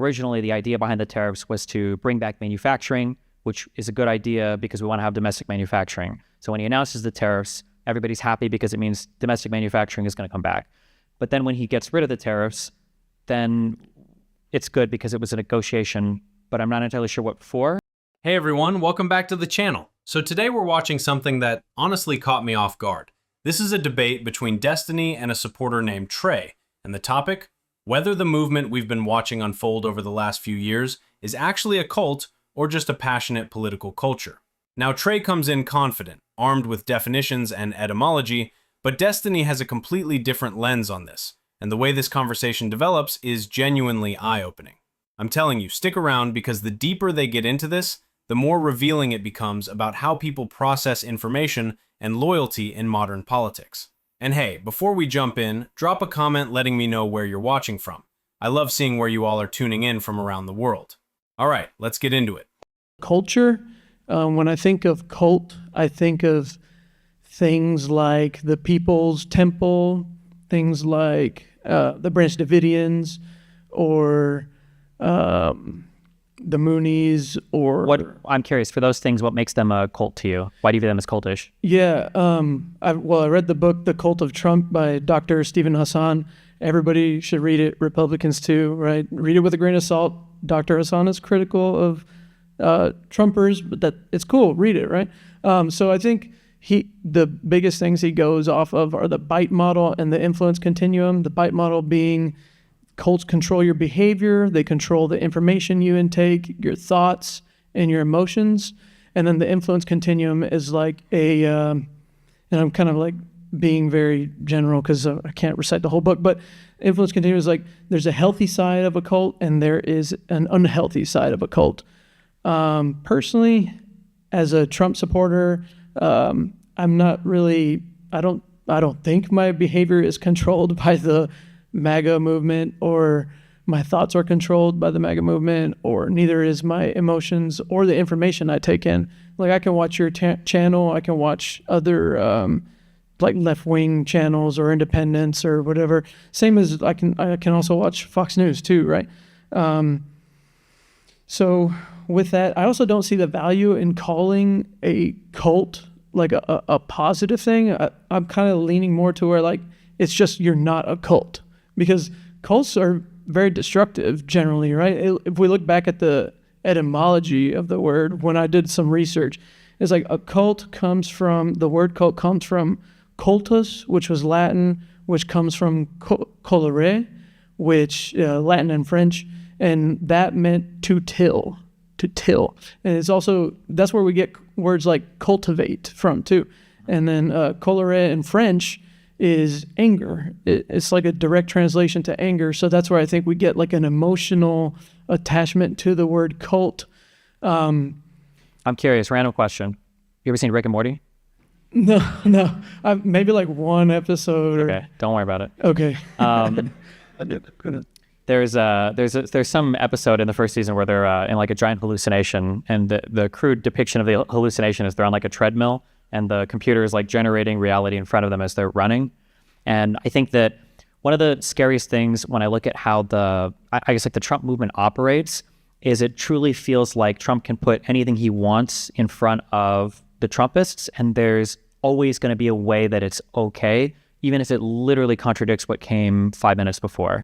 Originally, the idea behind the tariffs was to bring back manufacturing, which is a good idea because we want to have domestic manufacturing. So when he announces the tariffs, everybody's happy because it means domestic manufacturing is going to come back. But then when he gets rid of the tariffs, then it's good because it was a negotiation, but I'm not entirely sure what for. Hey everyone, welcome back to the channel. So today we're watching something that honestly caught me off guard. This is a debate between Destiny and a supporter named Trey, and the topic, whether the movement we've been watching unfold over the last few years is actually a cult or just a passionate political culture. Now Trey comes in confident, armed with definitions and etymology, but Destiny has a completely different lens on this, and the way this conversation develops is genuinely eye-opening. I'm telling you, stick around because the deeper they get into this, the more revealing it becomes about how people process information and loyalty in modern politics. And hey, before we jump in, drop a comment letting me know where you're watching from. I love seeing where you all are tuning in from around the world. All right, let's get into it. Culture, when I think of cult, I think of things like the People's Temple, things like the Branch Davidians, or the Moonies, or... I'm curious, for those things, what makes them a cult to you? Why do you view them as cultish? Yeah, I read the book, The Cult of Trump by Dr. Stephen Hassan. Everybody should read it, Republicans too, right? Read it with a grain of salt. Dr. Hassan is critical of Trumpers, but that it's cool, read it, right? So I think the biggest things he goes off of are the bite model and the influence continuum. The bite model being cults control your behavior, they control the information you intake, your thoughts, and your emotions. And then the influence continuum is like and I'm kind of like being very general because I can't recite the whole book, but influence continuum is like there's a healthy side of a cult and there is an unhealthy side of a cult. Personally, as a Trump supporter, I'm not really, I don't think my behavior is controlled by the MAGA movement, or my thoughts are controlled by the MAGA movement, or neither is my emotions or the information I take in. Like I can watch your channel, I can watch other like left-wing channels or independents or whatever. Same as I can also watch Fox News too, right? So with that, I also don't see the value in calling a cult like a positive thing. I'm kind of leaning more to where like it's just you're not a cult. Because cults are very destructive generally, right? If we look back at the etymology of the word, when I did some research, it's like a cult comes from, the word cult comes from cultus, which was Latin, which comes from colere, which Latin and French, and that meant to till. And it's also, that's where we get words like cultivate from too. And then colere in French is anger. It's like a direct translation to anger. So that's where I think we get like an emotional attachment to the word cult. I'm curious, random question. You ever seen Rick and Morty? No. Maybe like one episode. Okay, don't worry about it. Okay. There's some episode in the first season where they're in like a giant hallucination, and the crude depiction of the hallucination is they're on like a treadmill, and the computer is like generating reality in front of them as they're running. And I think that one of the scariest things when I look at how I guess like the Trump movement operates is it truly feels like Trump can put anything he wants in front of the Trumpists, and there's always going to be a way that it's okay, even if it literally contradicts what came 5 minutes before.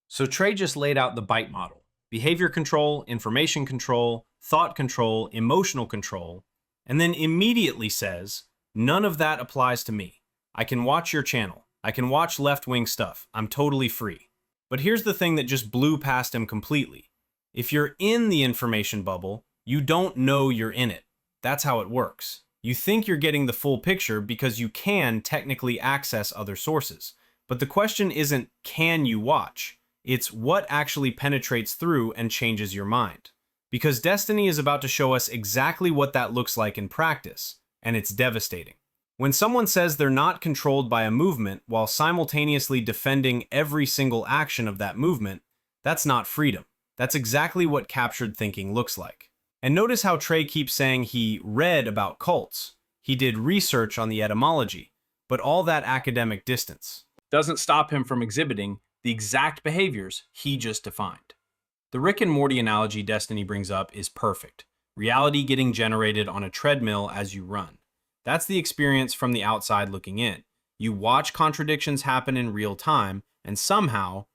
So Trey just laid out the bite model: behavior control, information control, thought control, emotional control, and then immediately says, none of that applies to me. I can watch your channel. I can watch left-wing stuff. I'm totally free. But here's the thing that just blew past him completely. If you're in the information bubble, you don't know you're in it. That's how it works. You think you're getting the full picture because you can technically access other sources. But the question isn't, can you watch? It's what actually penetrates through and changes your mind. Because Destiny is about to show us exactly what that looks like in practice, and it's devastating. When someone says they're not controlled by a movement while simultaneously defending every single action of that movement, that's not freedom. That's exactly what captured thinking looks like. And notice how Trey keeps saying he read about cults. He did research on the etymology, but all that academic distance doesn't stop him from exhibiting the exact behaviors he just defined. The Rick and Morty analogy Destiny brings up is perfect. Reality getting generated on a treadmill as you run. That's the experience from the outside looking in. You watch contradictions happen in real time, and somehow,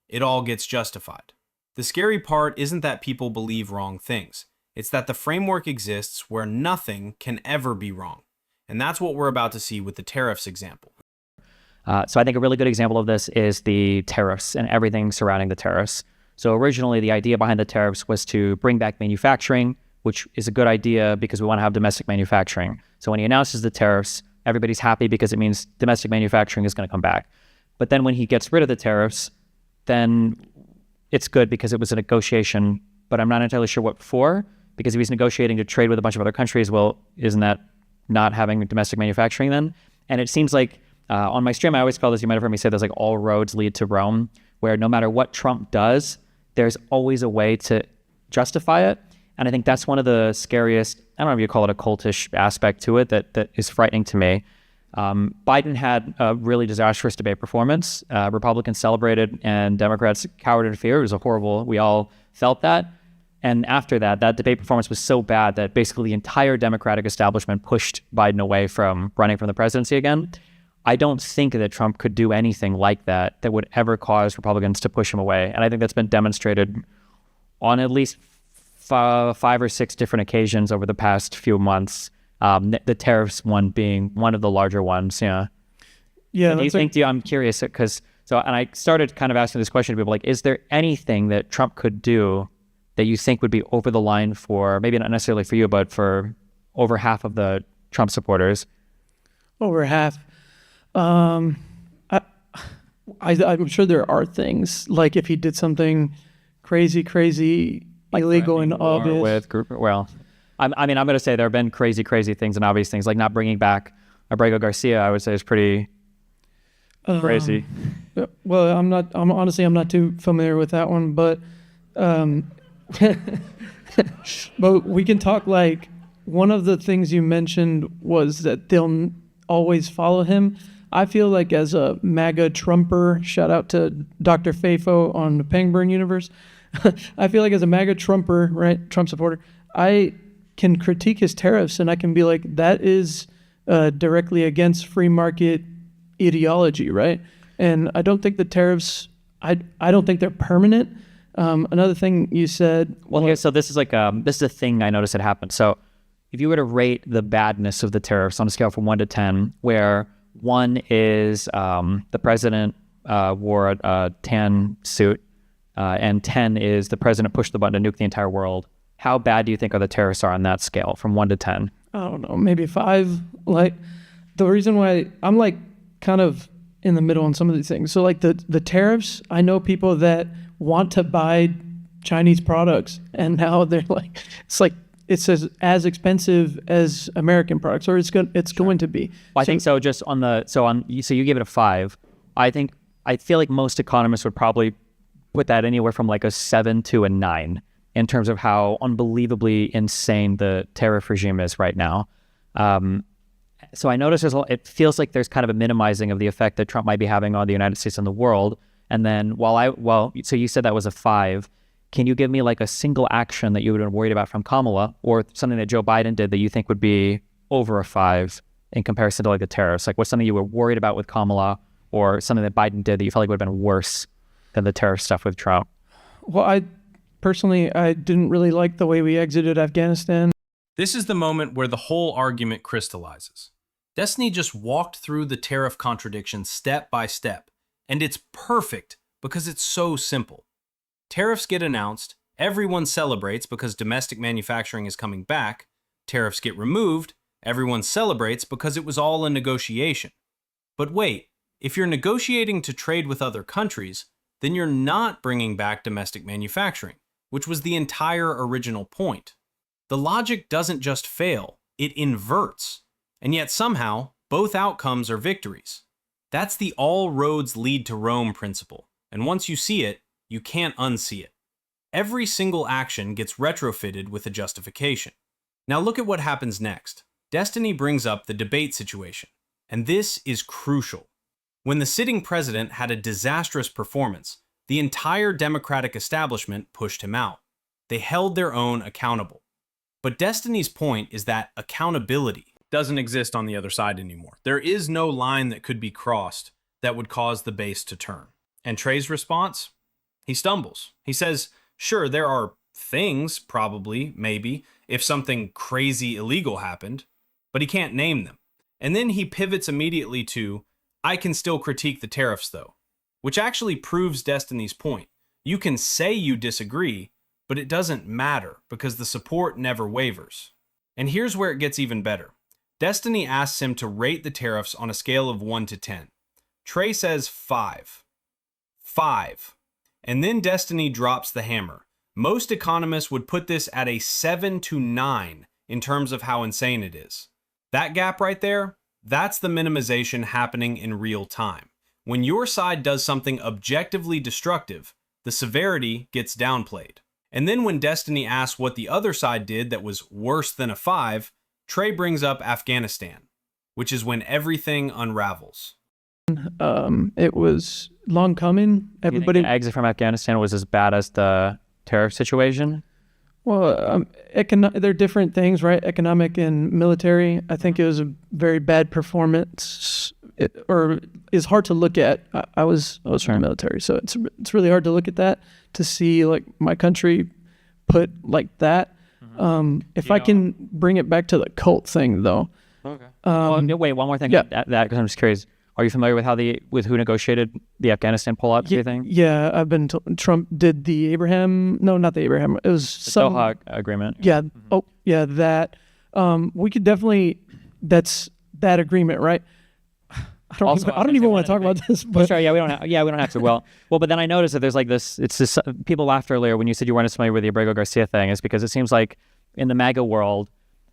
it all gets justified. The scary part isn't that people believe wrong things. It's that the framework exists where nothing can ever be wrong. And that's what we're about to see with the tariffs example. So I think a really good example of this is the tariffs and everything surrounding the tariffs. So originally, the idea behind the tariffs was to bring back manufacturing, which is a good idea because we want to have domestic manufacturing. So when he announces the tariffs, everybody's happy because it means domestic manufacturing is going to come back. But then when he gets rid of the tariffs, then it's good because it was a negotiation, but I'm not entirely sure what for, because if he's negotiating to trade with a bunch of other countries, well, isn't that not having domestic manufacturing then? And it seems like on my stream, I always call this, you might have heard me say this, like all roads lead to Rome, where no matter what Trump does, there's always a way to justify it. And I think that's one of the scariest, I don't know if you call it a cultish aspect to it, that is frightening to me. Biden had a really disastrous debate performance. Republicans celebrated and Democrats cowered in fear. It was horrible. We all felt that. And after that, that debate performance was so bad that basically the entire Democratic establishment pushed Biden away from running for the presidency again. I don't think that Trump could do anything like that would ever cause Republicans to push him away. And I think that's been demonstrated on at least five or six different occasions over the past few months. The tariffs one being one of the larger ones. Yeah. Yeah. And I'm curious because, and I started kind of asking this question to people, like, is there anything that Trump could do that you think would be over the line for, maybe not necessarily for you, but for over half of the Trump supporters? Over half. I'm sure there are things, like if he did something crazy, like illegal in August. I'm going to say there have been crazy things and obvious things, like not bringing back Garcia, I would say is pretty crazy. Well, I'm not too familiar with that one, but but we can talk, like, one of the things you mentioned was that they'll always follow him. I feel like as a MAGA Trumper, shout out to Dr. Fafo on the Pangburn universe, I feel like as a MAGA Trumper, right, Trump supporter, I can critique his tariffs and I can be like, that is directly against free market ideology, right? And I don't think the tariffs, I don't think they're permanent. Another thing you said... So this is this is a thing I noticed had happened. So if you were to rate the badness of the tariffs on a scale from 1 to 10, where 1 is the president wore a tan suit, and 10 is the president pushed the button to nuke the entire world, how bad do you think the tariffs are on that scale from 1 to 10? I don't know, maybe 5. Like, the reason why I'm like kind of in the middle on some of these things. So like the tariffs, I know people that want to buy Chinese products, and now they're like, it's as expensive as American products, or it's going to be. Well, I think so. Just so you give it a 5. I feel like most economists would probably put that anywhere from like a 7 to a 9 in terms of how unbelievably insane the tariff regime is right now. So I notice it feels like there's kind of a minimizing of the effect that Trump might be having on the United States and the world. And then so you said that was a 5. Can you give me like a single action that you would have been worried about from Kamala, or something that Joe Biden did that you think would be over a 5 in comparison to like the tariffs? Like, what's something you were worried about with Kamala, or something that Biden did that you felt like would have been worse than the tariff stuff with Trump? Well, I didn't really like the way we exited Afghanistan. This is the moment where the whole argument crystallizes. Destiny just walked through the tariff contradiction step by step, and it's perfect because it's so simple. Tariffs get announced, everyone celebrates because domestic manufacturing is coming back. Tariffs get removed, everyone celebrates because it was all a negotiation. But wait, if you're negotiating to trade with other countries, then you're not bringing back domestic manufacturing, which was the entire original point. The logic doesn't just fail, it inverts. And yet somehow, both outcomes are victories. That's the all roads lead to Rome principle. And once you see it, you can't unsee it. Every single action gets retrofitted with a justification. Now look at what happens next. Destiny brings up the debate situation. And this is crucial. When the sitting president had a disastrous performance, The entire Democratic establishment pushed him out. They held their own accountable. But Destiny's point is that accountability doesn't exist on the other side anymore. There is no line that could be crossed that would cause the base to turn. And Trey's response? He stumbles. He says, sure, there are things, probably, maybe, if something crazy illegal happened, but he can't name them. And then he pivots immediately to, I can still critique the tariffs, though, which actually proves Destiny's point. You can say you disagree, but it doesn't matter because the support never wavers. And here's where it gets even better. Destiny asks him to rate the tariffs on a scale of 1 to 10. Trey says 5. 5. And then Destiny drops the hammer. Most economists would put this at a 7 to 9 in terms of how insane it is. That gap right there, that's the minimization happening in real time. When your side does something objectively destructive, the severity gets downplayed. And then when Destiny asks what the other side did that was worse than a 5, Trey brings up Afghanistan, which is when everything unravels. It was long coming. Everybody, the exit from Afghanistan was as bad as the tariff situation? well, they're different things, right? Economic and military. I think it was a very bad performance, or is hard to look at. I was from the military, so it's really hard to look at that, to see like my country put like that. If I can bring it back to the cult thing, though. Okay. Wait, one more thing. Yeah. That because I'm just curious. Are you familiar with who negotiated the Afghanistan pullout thing? Yeah, I've been Trump did the Abraham. No, not the Abraham. It was The some Doha agreement. Yeah. Oh, yeah. That. We could definitely. That's that agreement, right? I don't even want to talk about this. But Sorry, we don't have to. But then I noticed that there's like this. It's this. People laughed earlier when you said you weren't as familiar with the Abrego Garcia thing. Is because it seems like in the MAGA world,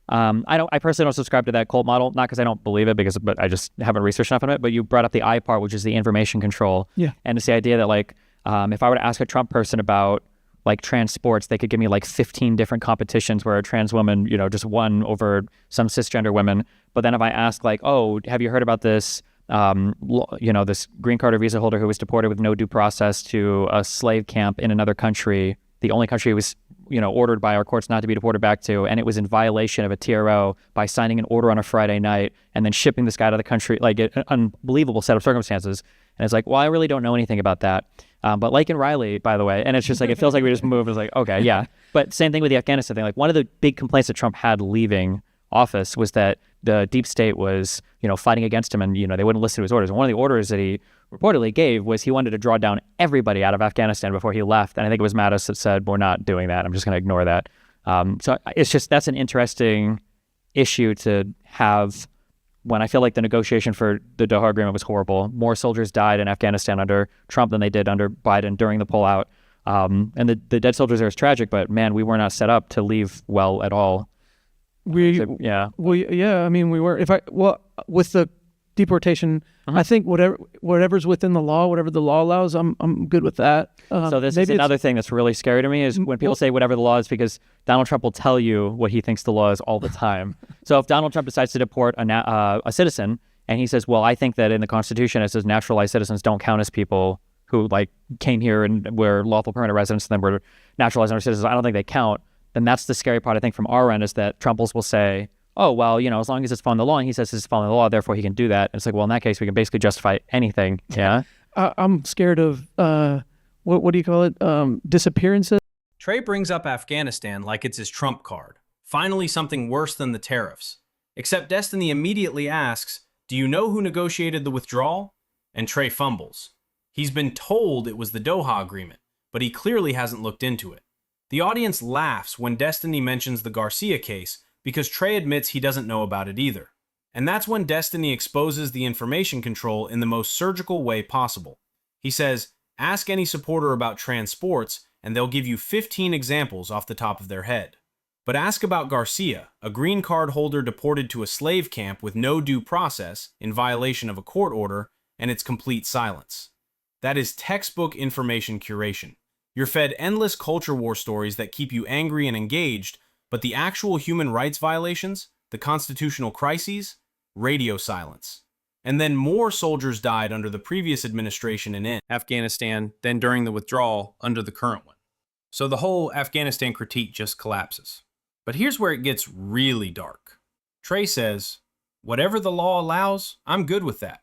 I personally don't subscribe to that cult model. Not because I don't believe it, but I just haven't researched enough on it. But you brought up the I part, which is the information control. Yeah. And it's the idea that like, if I were to ask a Trump person about like trans sports, they could give me like 15 different competitions where a trans woman, just won over some cisgender women. But then if I ask like, oh, have you heard about this? This green card or visa holder who was deported with no due process to a slave camp in another country, the only country he was, ordered by our courts not to be deported back to, and it was in violation of a TRO by signing an order on a Friday night and then shipping this guy to the country, like an unbelievable set of circumstances. And it's like, well, I really don't know anything about that. But like in Riley, by the way, and it's just like, it feels like we just moved. It's like, okay, yeah. But same thing with the Afghanistan thing. Like one of the big complaints that Trump had leaving office was that the deep state was, fighting against him, and they wouldn't listen to his orders. And one of the orders that he reportedly gave was he wanted to draw down everybody out of Afghanistan before he left. And I think it was Mattis that said, "We're not doing that. I'm just going to ignore that." So it's just, that's an interesting issue to have when I feel like the negotiation for the Doha agreement was horrible. More soldiers died in Afghanistan under Trump than they did under Biden during the pullout. And the dead soldiers there is tragic, but man, we were not set up to leave well at all. we were. With the deportation, I think whatever's within the law, whatever the law allows, I'm good with that. So this is another thing that's really scary to me is when people say whatever the law is, because Donald Trump will tell you what he thinks the law is all the time. So if Donald Trump decides to deport a citizen and he says, well, I think that in the Constitution it says naturalized citizens don't count as people who like came here and were lawful permanent residents and then were naturalized under citizens, I don't think they count. Then that's the scary part, I think, from our end, is that Trumpers will say, oh, well, as long as it's following the law, and he says it's following the law, therefore he can do that. And it's like, well, in that case, we can basically justify anything. Yeah. I'm scared of, what do you call it? Disappearances. Trey brings up Afghanistan like it's his trump card. Finally, something worse than the tariffs. Except Destiny immediately asks, do you know who negotiated the withdrawal? And Trey fumbles. He's been told it was the Doha agreement, but he clearly hasn't looked into it. The audience laughs when Destiny mentions the Garcia case because Trey admits he doesn't know about it either. And that's when Destiny exposes the information control in the most surgical way possible. He says, ask any supporter about trans sports and they'll give you 15 examples off the top of their head. But ask about Garcia, a green card holder deported to a slave camp with no due process in violation of a court order, and it's complete silence. That is textbook information curation. You're fed endless culture war stories that keep you angry and engaged, but the actual human rights violations, the constitutional crises, radio silence. And then more soldiers died under the previous administration in Afghanistan than during the withdrawal under the current one. So the whole Afghanistan critique just collapses. But here's where it gets really dark. Trey says, whatever the law allows, I'm good with that.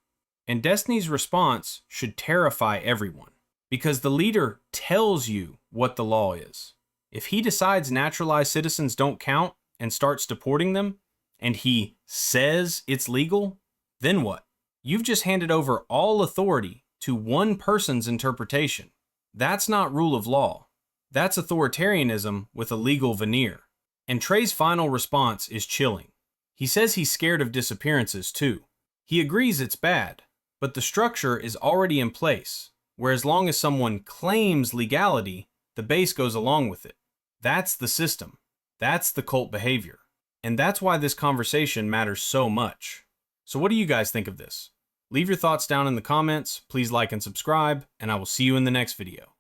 And Destiny's response should terrify everyone, because the leader tells you what the law is. If he decides naturalized citizens don't count and starts deporting them, and he says it's legal, then what? You've just handed over all authority to one person's interpretation. That's not rule of law. That's authoritarianism with a legal veneer. And Trey's final response is chilling. He says he's scared of disappearances too. He agrees it's bad, but the structure is already in place, where as long as someone claims legality, the base goes along with it. That's the system. That's the cult behavior. And that's why this conversation matters so much. So what do you guys think of this? Leave your thoughts down in the comments, please like and subscribe, and I will see you in the next video.